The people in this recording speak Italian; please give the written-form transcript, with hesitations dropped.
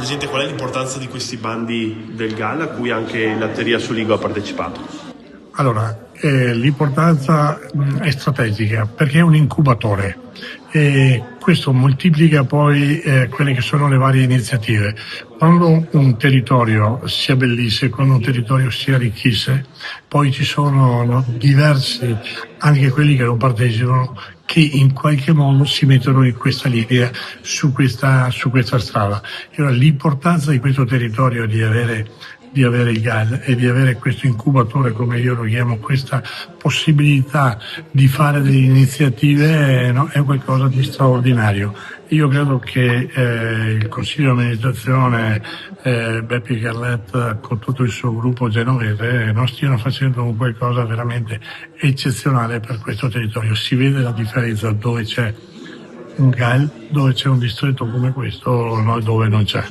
Presidente, qual è l'importanza di questi bandi del GAL a cui anche Latteria Soligo ha partecipato? Allora, l'importanza è strategica perché è un incubatore e questo moltiplica poi quelle che sono le varie iniziative. Quando un territorio si abbellisce, quando un territorio si arricchisce, poi ci sono diversi, anche quelli che non partecipano, che in qualche modo si mettono in questa linea, su questa strada. E allora, l'importanza di questo territorio di avere il GAL e di avere questo incubatore, come io lo chiamo, questa possibilità di fare delle iniziative, no, è qualcosa di straordinario. Io credo che il Consiglio di amministrazione, Beppe Carlet con tutto il suo gruppo genovese, non stiano facendo un qualcosa veramente eccezionale per questo territorio. Si vede la differenza dove c'è un GAL, dove c'è un distretto come questo, no, dove non c'è.